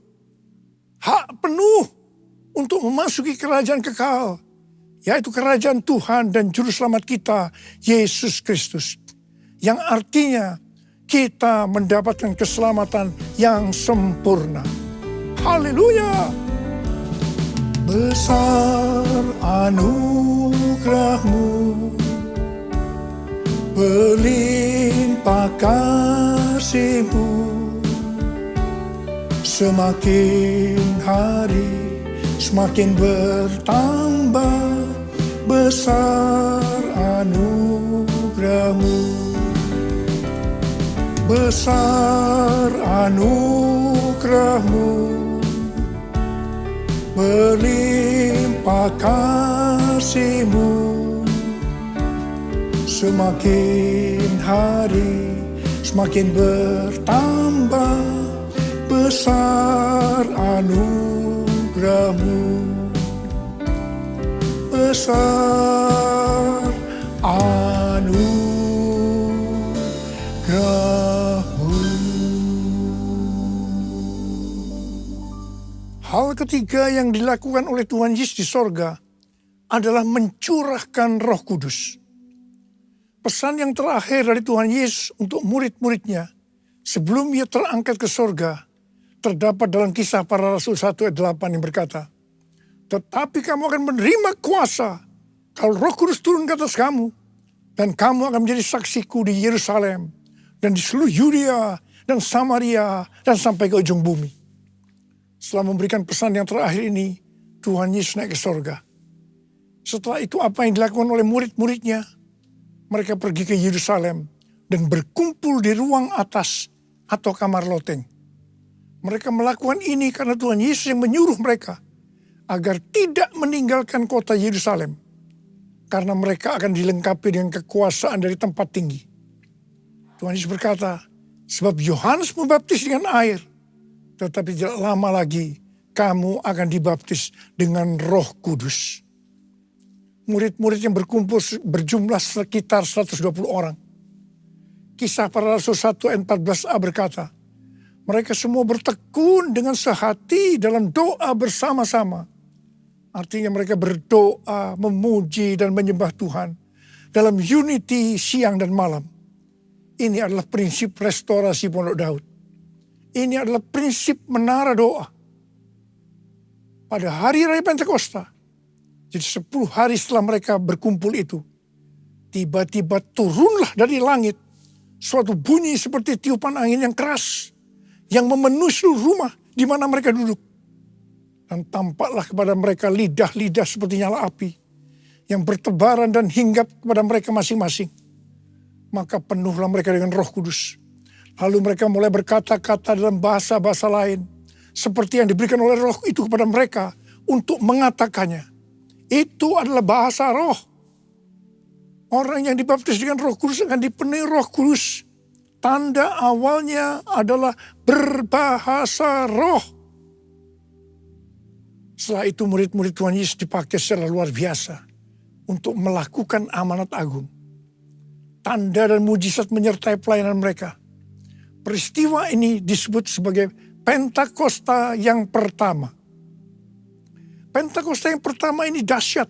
untuk memasuki kerajaan kekal, yaitu kerajaan Tuhan dan Juru Selamat kita, Yesus Kristus. Yang artinya kita mendapatkan keselamatan yang sempurna. Haleluya! Besar anugerah-Mu, berlimpah kasih-Mu, semakin hari semakin bertambah. Besar anugerah-Mu, besar anugerah-Mu, berlimpah kasih-Mu, semakin hari semakin bertambah. Besar anugerah-Mu, besar anugerah-Mu. Hal ketiga yang dilakukan oleh Tuhan Yesus di sorga adalah mencurahkan Roh Kudus. Pesan yang terakhir dari Tuhan Yesus untuk murid-muridnya sebelum ia terangkat ke sorga terdapat dalam Kisah Para Rasul 1 ayat 8 yang berkata, tetapi kamu akan menerima kuasa kalau Roh Kudus turun ke atas kamu, dan kamu akan menjadi saksiku di Yerusalem dan di seluruh Yudea dan Samaria dan sampai ke ujung bumi. Setelah memberikan pesan yang terakhir ini, Tuhan Yesus naik ke sorga. Setelah itu apa yang dilakukan oleh murid-muridnya? Mereka pergi ke Yerusalem dan berkumpul di ruang atas atau kamar loteng. Mereka melakukan ini karena Tuhan Yesus yang menyuruh mereka agar tidak meninggalkan kota Yerusalem, karena mereka akan dilengkapi dengan kekuasaan dari tempat tinggi. Tuhan Yesus berkata, sebab Yohanes membaptis dengan air, tetapi tidak lama lagi kamu akan dibaptis dengan Roh Kudus. Murid-murid yang berkumpul berjumlah sekitar 120 orang. Kisah Para Rasul 1 ayat 14a berkata, mereka semua bertekun dengan sehati dalam doa bersama-sama. Artinya mereka berdoa, memuji dan menyembah Tuhan dalam unity siang dan malam. Ini adalah prinsip restorasi Pondok Daud. Ini adalah prinsip menara doa. Pada hari Raya Pentakosta, jadi 10 hari setelah mereka berkumpul itu, tiba-tiba turunlah dari langit suatu bunyi seperti tiupan angin yang keras yang memenuhi seluruh rumah di mana mereka duduk. Dan tampaklah kepada mereka lidah-lidah seperti nyala api yang bertebaran dan hinggap kepada mereka masing-masing. Maka penuhlah mereka dengan Roh Kudus. Lalu mereka mulai berkata-kata dalam bahasa-bahasa lain seperti yang diberikan oleh Roh itu kepada mereka untuk mengatakannya. Itu adalah bahasa roh. Orang yang dibaptis dengan Roh Kudus akan dipenuhi Roh Kudus. Tanda awalnya adalah berbahasa roh. Setelah itu murid-murid Tuhan Yesus dipakai secara luar biasa untuk melakukan amanat agung. Tanda dan mujizat menyertai pelayanan mereka. Peristiwa ini disebut sebagai Pentakosta yang pertama. Pentakosta yang pertama ini dahsyat.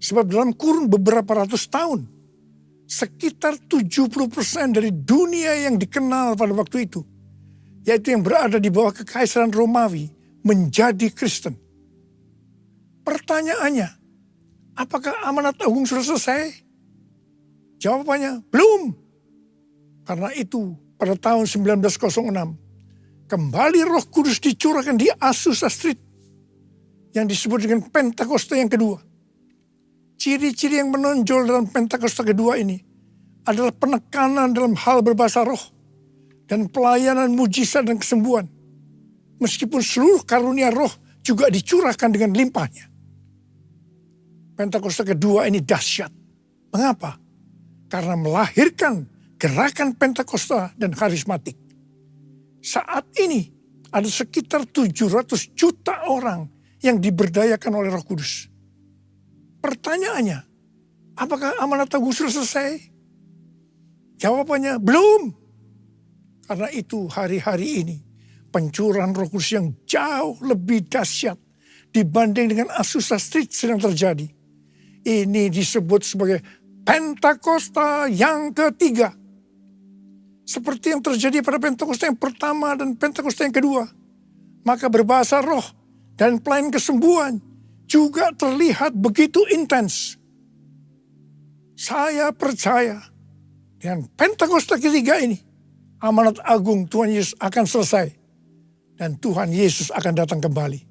Sebab dalam kurun beberapa ratus tahun, sekitar 70% dari dunia yang dikenal pada waktu itu, yaitu yang berada di bawah kekaisaran Romawi, menjadi Kristen. Pertanyaannya, apakah amanat agung sudah selesai? Jawabannya, belum. Karena itu, pada tahun 1906, kembali Roh Kudus dicurahkan di Azusa Street, yang disebut dengan Pentakosta yang kedua. Ciri-ciri yang menonjol dalam Pentakosta kedua ini adalah penekanan dalam hal berbahasa roh dan pelayanan mujizat dan kesembuhan. Meskipun seluruh karunia roh juga dicurahkan dengan limpahnya. Pentakosta kedua ini dahsyat. Mengapa? Karena melahirkan gerakan Pentakosta dan karismatik. Saat ini ada sekitar 700 juta orang yang diberdayakan oleh Roh Kudus. Pertanyaannya, apakah amanat agung sudah selesai? Jawabannya, belum. Karena itu hari-hari ini pencurahan Roh Kudus yang jauh lebih dahsyat dibanding dengan Azusa Street sedang terjadi. Ini disebut sebagai Pentakosta yang ketiga. Seperti yang terjadi pada Pentakosta yang pertama dan Pentakosta yang kedua. Maka berbahasa roh dan pelayanan kesembuhan juga terlihat begitu intens. Saya percaya dengan Pentakosta ketiga ini, amanat agung Tuhan Yesus akan selesai. Dan Tuhan Yesus akan datang kembali.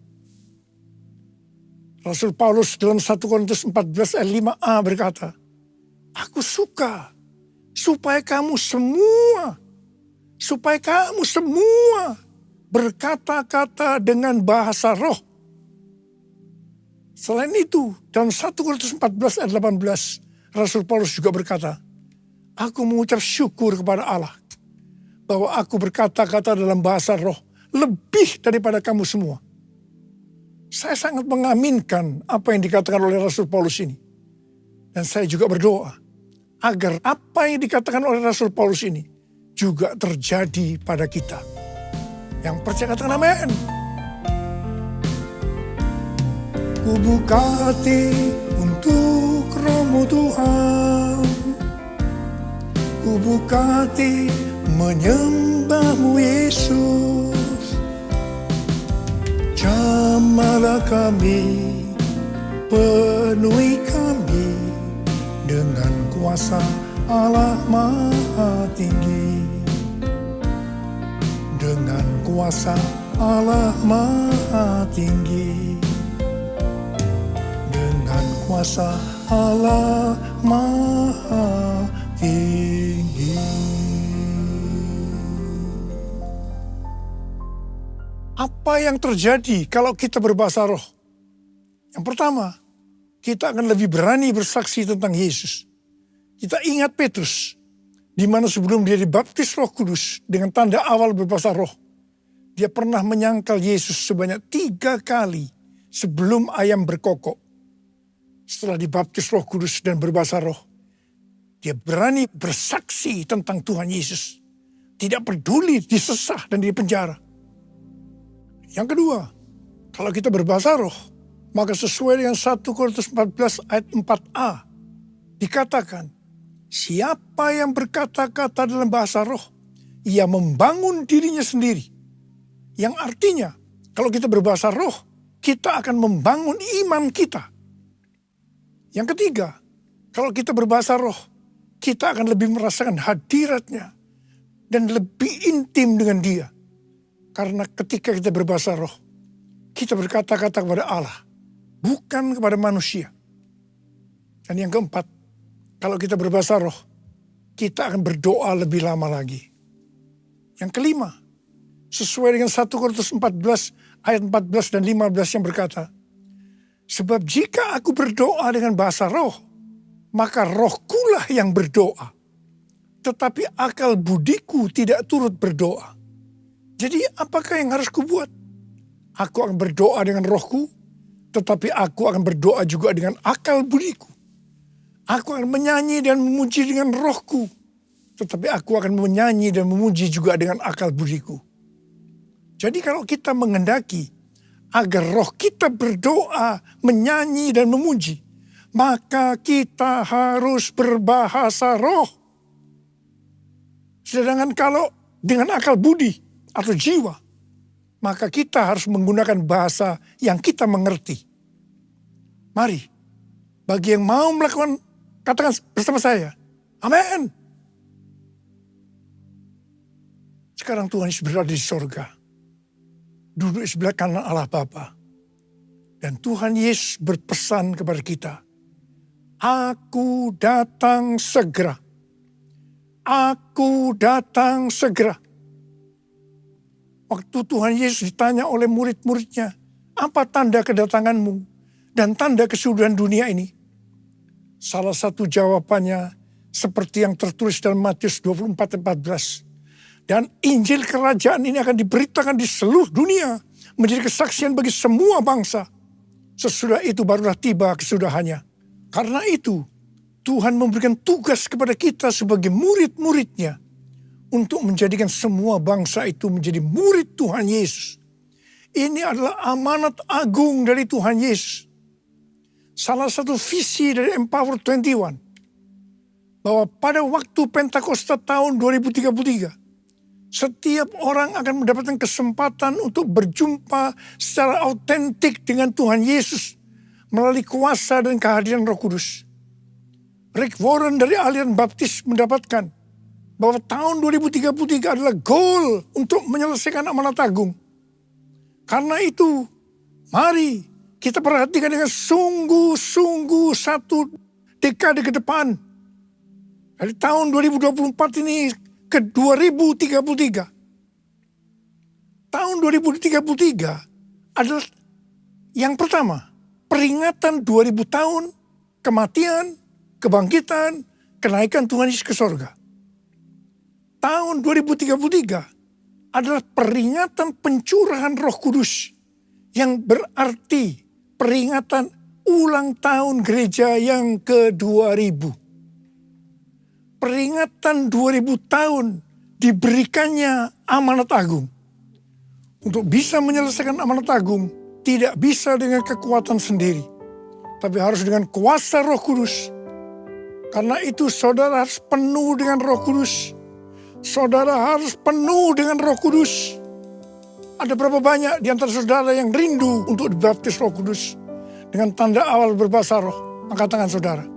Rasul Paulus dalam 1 Korintus 14 ayat 5a berkata, aku suka supaya kamu semua berkata-kata dengan bahasa roh. Selain itu, dalam 1 Korintus 14 ayat 18, Rasul Paulus juga berkata, aku mengucap syukur kepada Allah bahwa aku berkata-kata dalam bahasa roh lebih daripada kamu semua. Saya sangat mengaminkan apa yang dikatakan oleh Rasul Paulus ini. Dan saya juga berdoa agar apa yang dikatakan oleh Rasul Paulus ini juga terjadi pada kita. Yang percaya katakan amin. Ku buka hati untuk Roh-Mu Tuhan, Ku buka hati menyembah-Mu Yesus. Jamahlah kami, penuhi kami dengan kuasa Allah Maha Tinggi. Dengan kuasa Allah Maha Tinggi. Dengan kuasa Allah Maha Tinggi. Apa yang terjadi kalau kita berbahasa roh? Yang pertama, kita akan lebih berani bersaksi tentang Yesus. Kita ingat Petrus, di mana sebelum dia dibaptis Roh Kudus dengan tanda awal berbahasa roh, dia pernah menyangkal Yesus sebanyak 3 kali sebelum ayam berkokok. Setelah dibaptis Roh Kudus dan berbahasa roh, dia berani bersaksi tentang Tuhan Yesus. Tidak peduli disesah dan dipenjara. Yang kedua, kalau kita berbahasa roh, maka sesuai dengan 1 Korintus 14 ayat 4a, dikatakan, siapa yang berkata-kata dalam bahasa roh, ia membangun dirinya sendiri. Yang artinya, kalau kita berbahasa roh, kita akan membangun iman kita. Yang ketiga, kalau kita berbahasa roh, kita akan lebih merasakan hadiratnya dan lebih intim dengan dia. Karena ketika kita berbahasa roh, kita berkata-kata kepada Allah, bukan kepada manusia. Dan yang keempat, kalau kita berbahasa roh, kita akan berdoa lebih lama lagi. Yang kelima, sesuai dengan 1 Korintus 14 ayat 14 dan 15 yang berkata, sebab jika aku berdoa dengan bahasa roh, maka rohkulah yang berdoa. Tetapi akal budiku tidak turut berdoa. Jadi apakah yang harus kubuat? Aku akan berdoa dengan rohku, tetapi aku akan berdoa juga dengan akal budiku. Aku akan menyanyi dan memuji dengan rohku, tetapi aku akan menyanyi dan memuji juga dengan akal budiku. Jadi kalau kita menghendaki agar roh kita berdoa, menyanyi dan memuji, maka kita harus berbahasa roh. Sedangkan kalau dengan akal budi atau jiwa, maka kita harus menggunakan bahasa yang kita mengerti. Mari, bagi yang mau melakukan, katakan bersama saya, amin. Sekarang Tuhan Yesus berada di sorga, duduk di sebelah kanan Allah Bapa. Dan Tuhan Yesus berpesan kepada kita, aku datang segera. Aku datang segera. Waktu Tuhan Yesus ditanya oleh murid-muridnya, apa tanda kedatanganmu dan tanda kesudahan dunia ini? Salah satu jawabannya seperti yang tertulis dalam Matius 24:14. Dan Injil kerajaan ini akan diberitakan di seluruh dunia, menjadi kesaksian bagi semua bangsa. Sesudah itu barulah tiba kesudahannya. Karena itu, Tuhan memberikan tugas kepada kita sebagai murid-muridnya untuk menjadikan semua bangsa itu menjadi murid Tuhan Yesus. Ini adalah amanat agung dari Tuhan Yesus. Salah satu visi dari Empower 21, bahwa pada waktu Pentakosta tahun 2033, setiap orang akan mendapatkan kesempatan untuk berjumpa secara autentik dengan Tuhan Yesus melalui kuasa dan kehadiran Roh Kudus. Rick Warren dari aliran Baptis mendapatkan bahwa tahun 2033 adalah goal untuk menyelesaikan amanat agung. Karena itu, mari kita perhatikan dengan sungguh-sungguh satu dekade ke depan. Dari tahun 2024 ini ke 2033. Tahun 2033 adalah yang pertama, peringatan 2000 tahun kematian, kebangkitan, kenaikan Tuhan Yesus ke sorga. Tahun 2033 adalah peringatan pencurahan Roh Kudus, yang berarti peringatan ulang tahun gereja yang ke-2000. Peringatan 2000 tahun diberikannya amanat agung. Untuk bisa menyelesaikan amanat agung, tidak bisa dengan kekuatan sendiri, tapi harus dengan kuasa Roh Kudus. Karena itu saudara harus penuh dengan Roh Kudus. Saudara harus penuh dengan Roh Kudus. Ada berapa banyak di antara saudara yang rindu untuk dibaptis Roh Kudus dengan tanda awal berbahasa roh? Angkat tangan saudara.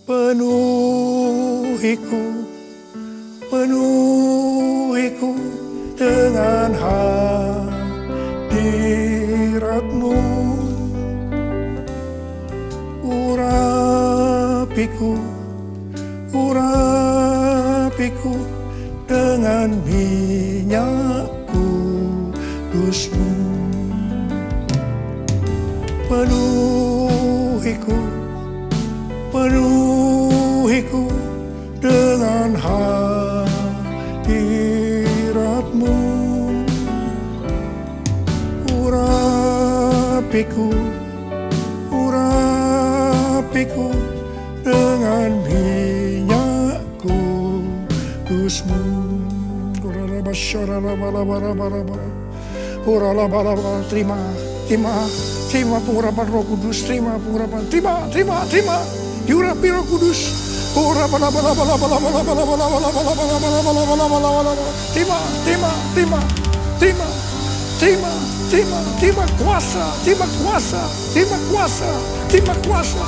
Penuhiku, penuhiku dengan hadirat-Mu. Urapiku, urapiku dengan minyak kudus-Mu. Penuhiku, penuhiku dengan hadirat-Mu. Urapiku, urapiku dengan minyak kudus-Mu. Terima, terima, terima pengurapan Roh Kudus, terima pengurapan, terima, diurapi Roh Kudus. Terima kuasa, terima kuasa, terima kuasa, terima kuasa.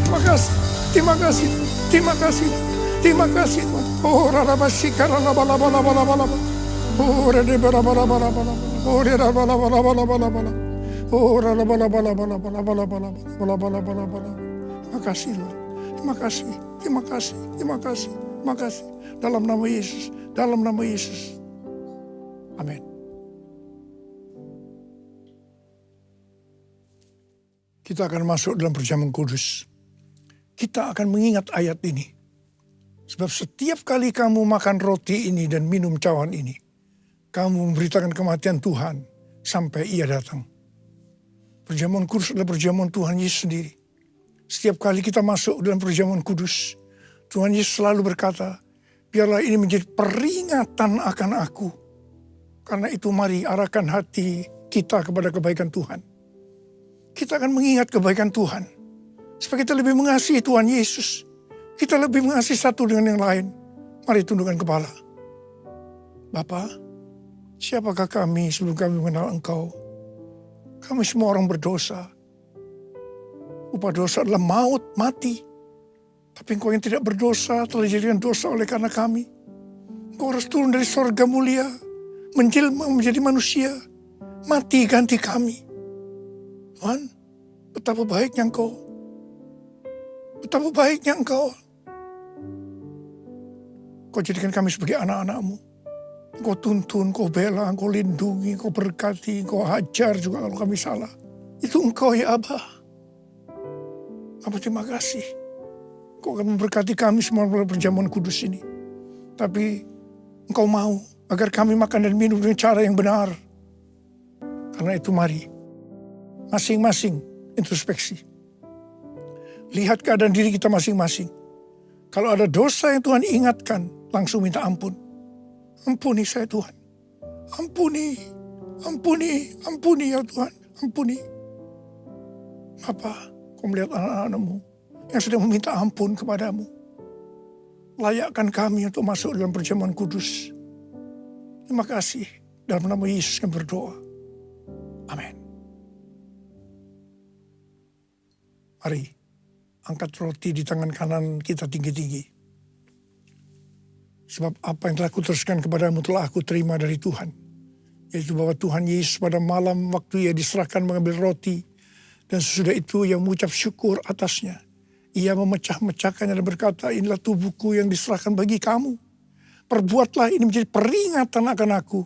Terima kasih, terima kasih, terima kasih, terima kasih. Oh, terima kasih, terima kasih, terima kasih, terima kasih, terima kasih. Dalam nama Yesus, dalam nama Yesus. Amin. Kita akan masuk dalam perjamuan kudus. Kita akan mengingat ayat ini. Sebab setiap kali kamu makan roti ini dan minum cawan ini, kamu memberitakan kematian Tuhan sampai Ia datang. Perjamuan kudus adalah perjamuan Tuhan Yesus sendiri. Setiap kali kita masuk dalam perjamuan kudus, Tuhan Yesus selalu berkata, biarlah ini menjadi peringatan akan aku. Karena itu mari arahkan hati kita kepada kebaikan Tuhan. Kita akan mengingat kebaikan Tuhan. Supaya kita lebih mengasihi Tuhan Yesus. Kita lebih mengasihi satu dengan yang lain. Mari tundukkan kepala. Bapa, siapakah kami sebelum kami mengenal Engkau? Kami semua orang berdosa. Upah dosa adalah maut, mati. Tapi Engkau yang tidak berdosa telah dijadikan dosa oleh karena kami. Engkau harus turun dari sorga mulia, menjelma menjadi manusia, mati ganti kami. Tuhan, betapa baiknya Engkau. Betapa baiknya Engkau. Kau jadikan kami sebagai anak-anak-Mu. Kau tuntun, kau bela, kau lindungi, kau berkati, kau hajar juga kalau kami salah. Itu Engkau ya Abah. Bapa, terima kasih. Kau akan memberkati kami semua melalui perjamuan kudus ini. Tapi Engkau mau agar kami makan dan minum dengan cara yang benar. Karena itu mari, masing-masing introspeksi. Lihat keadaan diri kita masing-masing. Kalau ada dosa yang Tuhan ingatkan, langsung minta ampun. Ampuni saya Tuhan. Ampuni, ampuni, ampuni ya Tuhan. Ampuni. Bapa, Kau melihat anak-anak-Mu yang sedang meminta ampun kepadamu. Layakkan kami untuk masuk dalam perjamuan kudus. Terima kasih. Dalam nama Yesus kami berdoa. Amin. Mari, angkat roti di tangan kanan kita tinggi-tinggi. Sebab apa yang telah kuteruskan kepadamu telah aku terima dari Tuhan. Yaitu bahwa Tuhan Yesus pada malam waktu Ia diserahkan mengambil roti. Dan sesudah itu Ia mengucap syukur atasnya. Ia memecah-mecahkannya dan berkata, inilah tubuhku yang diserahkan bagi kamu. Perbuatlah ini menjadi peringatan akan aku.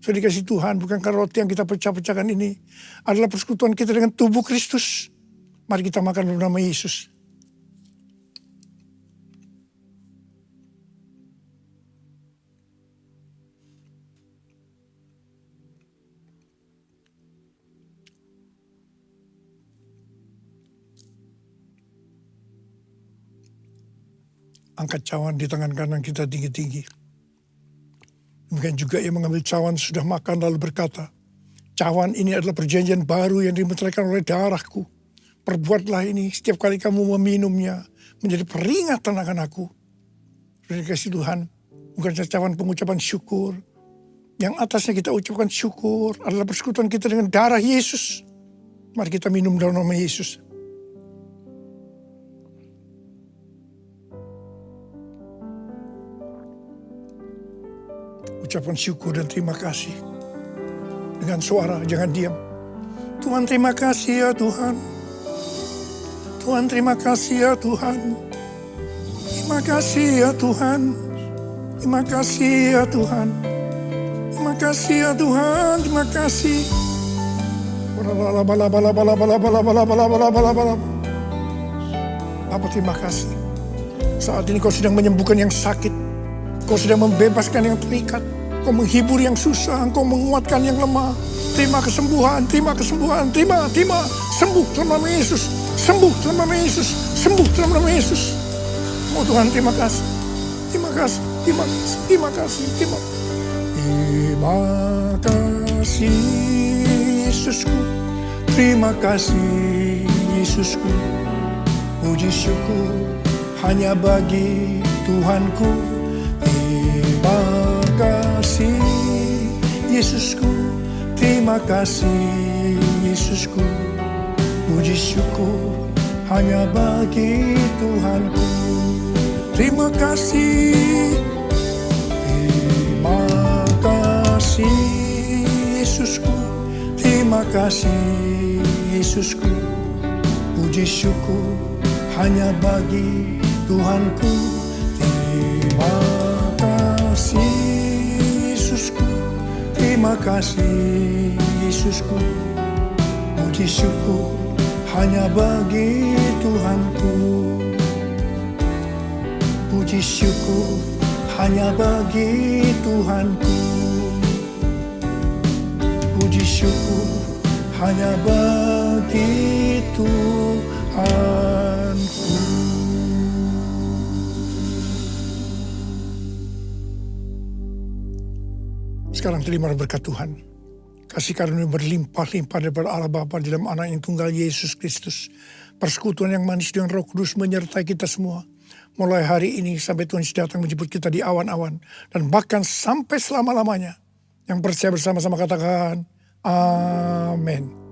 Sudah dikasih Tuhan, bukankah roti yang kita pecah-pecahkan ini adalah persekutuan kita dengan tubuh Kristus. Mari kita makan dalam nama Yesus. Angkat cawan di tangan kanan kita tinggi-tinggi. Demikian juga Ia mengambil cawan sudah makan lalu berkata, cawan ini adalah perjanjian baru yang dimeteraikan oleh darahku. Perbuatlah ini setiap kali kamu meminumnya menjadi peringatan akan aku. Terima kasih Tuhan. Bukan ucapan pengucapan syukur. Yang atasnya kita ucapkan syukur adalah persekutuan kita dengan darah Yesus. Mari kita minum dalam nama Yesus. Ucapan syukur dan terima kasih. Dengan suara, jangan diam. Tuhan terima kasih ya Tuhan. Tuhan terima kasih ya Tuhan. Terima kasih ya Tuhan. Terima kasih ya Tuhan. Terima kasih ya Tuhan. Terima kasih. Bapa terima kasih. Saat ini kau sedang menyembuhkan yang sakit. Kau sedang membebaskan yang terikat. Kau menghibur yang susah. Kau menguatkan yang lemah. Terima kesembuhan. Terima kesembuhan. Terima. Sembuh dalam nama Yesus. Sembuh dalam nama Yesus. Sembuh dalam nama Yesus. Oh Tuhan terima kasih. Terima kasih. Terima kasih. Terima kasih. Terima kasih Yesusku. Terima kasih Yesusku. Puji syukur hanya bagi Tuhanku. Terima kasih Yesusku. Terima kasih Yesusku. Puji syukur hanya bagi Tuhanku. Terima kasih. Terima kasih Yesusku. Terima kasih Yesusku. Puji syukur hanya bagi Tuhanku. Terima kasih Yesusku. Terima kasih Yesusku. Puji syukur hanya bagi Tuhanku. Puji syukur hanya bagi Tuhanku. Puji syukur hanya bagi Tuhanku. Sekarang terima berkat Tuhan. Kasih karunia berlimpah-limpah daripada Allah Bapa di dalam anak yang tunggal Yesus Kristus. Persekutuan yang manis dengan Roh Kudus menyertai kita semua. Mulai hari ini sampai Tuhan datang menjemput kita di awan-awan. Dan bahkan sampai selama-lamanya. Yang percaya bersama-sama katakan, Amin.